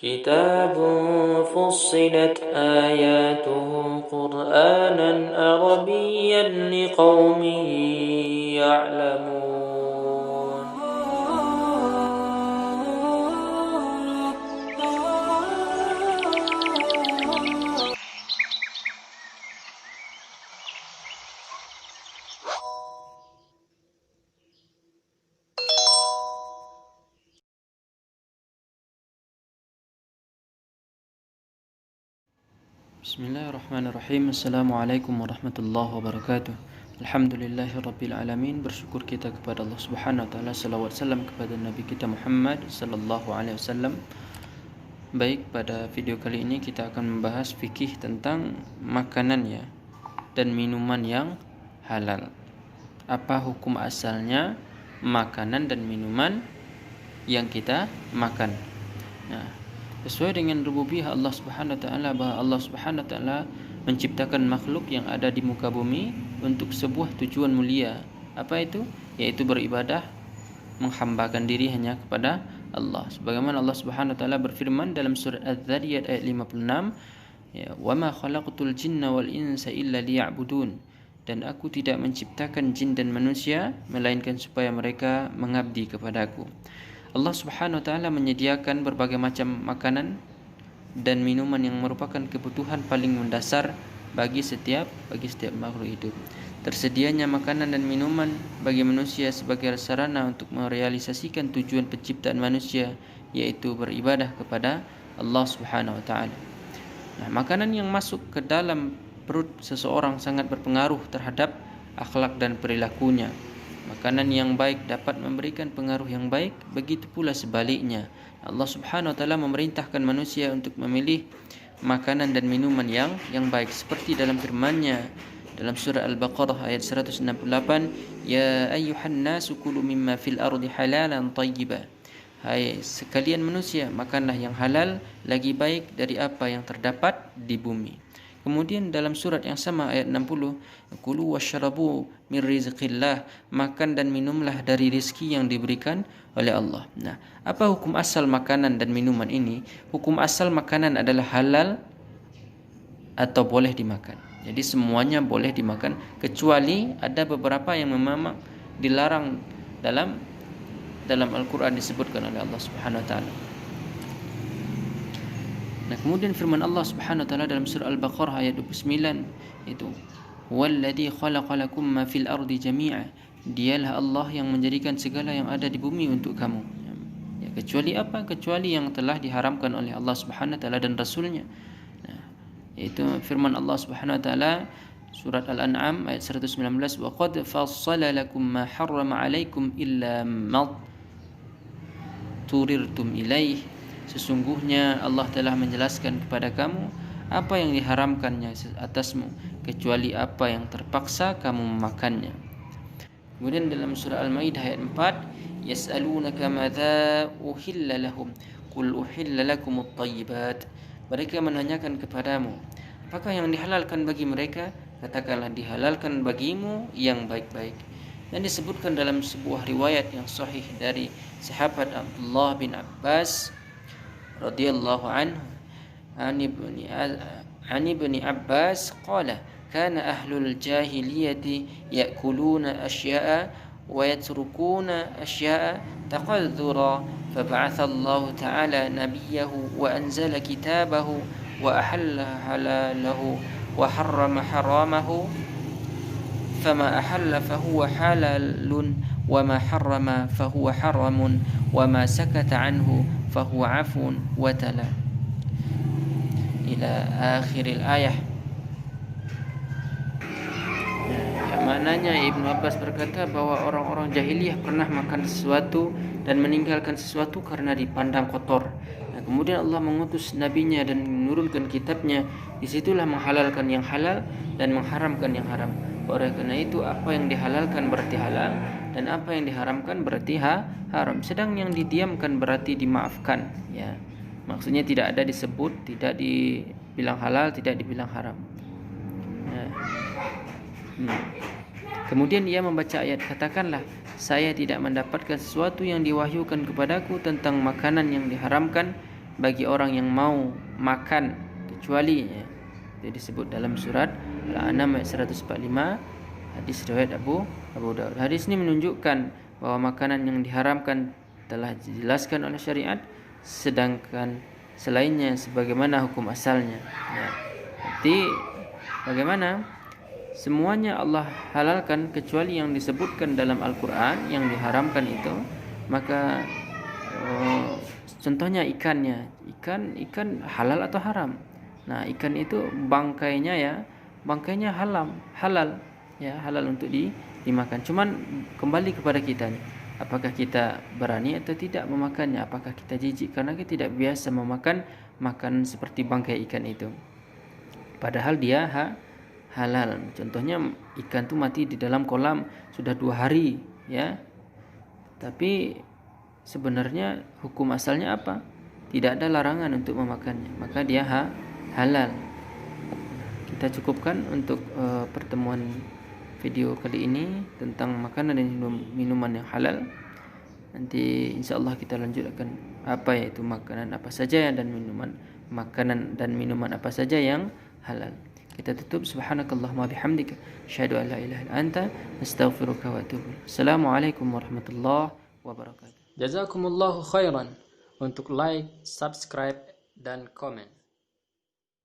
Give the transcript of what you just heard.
كتاب فصلت آياته قرآنا عربيا لقوم يعلمون. Bismillahirrahmanirrahim. Assalamualaikum warahmatullahi wabarakatuh. Alhamdulillahirrabbilalamin. Bersyukur kita kepada Allah Subhanahu wa taala, salawat salam kepada Nabi kita Muhammad sallallahu alaihi wasallam. Baik, pada video kali ini kita akan membahas fikih tentang makanan ya dan minuman yang halal. Apa hukum asalnya makanan dan minuman yang kita makan? Nah, sesuai dengan rububiyah Allah Subhanahu wa taala, bahwa Allah Subhanahu wa taala menciptakan makhluk yang ada di muka bumi untuk sebuah tujuan mulia. Apa itu? Yaitu beribadah, menghambakan diri hanya kepada Allah. Sebagaimana Allah Subhanahu wa taala berfirman dalam surat Az-Zariyat ayat 56, ya, "Wa ma khalaqtul jinna wal insa illa liya'budun." Dan aku tidak menciptakan jin dan manusia melainkan supaya mereka mengabdi kepadaku. Allah Subhanahu wa taala menyediakan berbagai macam makanan dan minuman yang merupakan kebutuhan paling mendasar bagi setiap makhluk hidup. Tersedianya makanan dan minuman bagi manusia sebagai sarana untuk merealisasikan tujuan penciptaan manusia, yaitu beribadah kepada Allah Subhanahu wa taala. Nah, makanan yang masuk ke dalam perut seseorang sangat berpengaruh terhadap akhlak dan perilakunya. Makanan yang baik dapat memberikan pengaruh yang baik, begitu pula sebaliknya. Allah Subhanahu wa taala memerintahkan manusia untuk memilih makanan dan minuman yang baik, seperti dalam firman-Nya dalam surah Al-Baqarah ayat 168, "Ya ayyuhan nasu kulu mimma fil ardi halalan thayyiba." Hai sekalian manusia, makanlah yang halal lagi baik dari apa yang terdapat di bumi. Kemudian dalam surat yang sama ayat 60, "Kulu wasyrabu min rizqillah." Makan dan minumlah dari rezeki yang diberikan oleh Allah. Nah, apa hukum asal makanan dan minuman ini? Hukum asal makanan adalah halal atau boleh dimakan. Jadi semuanya boleh dimakan, kecuali ada beberapa yang memang dilarang dalam Al-Qur'an disebutkan oleh Allah Subhanahu wa taala. Nah, kemudian firman Allah Subhanahu wa taala dalam surah Al-Baqarah ayat 29 itu, "Walladzi khalaqalakum ma fil ardi jami'a." Dialah Allah yang menjadikan segala yang ada di bumi untuk kamu. Ya, kecuali apa? Kecuali yang telah diharamkan oleh Allah Subhanahu wa taala dan Rasul-Nya. Nah, yaitu firman Allah Subhanahu wa taala surat Al-An'am ayat 119, "Wa qad fassala lakum ma harrama 'alaikum illa ma turirtum ilaih." Sesungguhnya Allah telah menjelaskan kepada kamu apa yang diharamkannya atasmu, kecuali apa yang terpaksa kamu memakannya. Kemudian dalam surah Al-Maidah ayat 4, "Yas'alunaka madza uhilla lahum, qul uhilla lakumut thayyibat." Mereka menanyakan kepadamu, apakah yang dihalalkan bagi mereka? Katakanlah, dihalalkan bagimu yang baik-baik. Dan disebutkan dalam sebuah riwayat yang sahih dari sahabat Abdullah bin Abbas radhiyallahu anhu, an ibni Abbas qala, "Kana ahlul jahiliyati ya'kuluna asya'a wa yatrukuna asya'a taqadhdhura, fab'atha Allah ta'ala nabiyahu wa anzala kitabahu wa ahalla halalahu wa harrama haramahu, fama ahalla fahuwa halalun wa ma harrama fahuwa haramun wa ma sakata anhu fahuwa afun wa tala ila akhiril ayah." Yang maknanya Ibnu Abbas berkata bahwa orang-orang jahiliyah pernah makan sesuatu dan meninggalkan sesuatu karena dipandang kotor. Nah, kemudian Allah mengutus nabinya dan menurunkan kitabnya. Disitulah menghalalkan yang halal dan mengharamkan yang haram. Oleh karena itu, apa yang dihalalkan berarti halal dan apa yang diharamkan berarti haram. Sedang yang didiamkan berarti dimaafkan, ya. Maksudnya tidak ada disebut, tidak dibilang halal, tidak dibilang haram. Ya. Kemudian ia membaca ayat, "Katakanlah, saya tidak mendapatkan sesuatu yang diwahyukan kepadaku tentang makanan yang diharamkan bagi orang yang mau makan kecuali ya, itu disebut dalam surat Al-An'am ayat 145, hadis riwayat Abu Daud. Hadis ini menunjukkan bahwa makanan yang diharamkan telah dijelaskan oleh syariat, sedangkan selainnya sebagaimana hukum asalnya. Ya. Jadi bagaimana? Semuanya Allah halalkan kecuali yang disebutkan dalam Al-Quran yang diharamkan itu. Maka contohnya ikannya, ikan halal atau haram. Nah, ikan itu bangkainya halal ya, halal untuk dimakan. Cuman kembali kepada kita nih, apakah kita berani atau tidak memakannya? Apakah kita jijik karena kita tidak biasa memakan makanan seperti bangkai ikan itu, padahal dia halal. Contohnya ikan itu mati di dalam kolam sudah 2 hari ya, tapi sebenarnya hukum asalnya apa? Tidak ada larangan untuk memakannya, maka dia halal. Kita cukupkan untuk pertemuan video kali ini tentang makanan dan minuman yang halal. Nanti insyaallah kita lanjutkan apa yaitu makanan apa saja dan makanan dan minuman apa saja yang halal. Kita tutup, subhanakallahumma bihamdika asyhadu an la ilaha illa anta astaghfiruka wa atubu ilaik. Assalamualaikum warahmatullahi wabarakatuh. Jazakumullahu khairan untuk like, subscribe dan komen.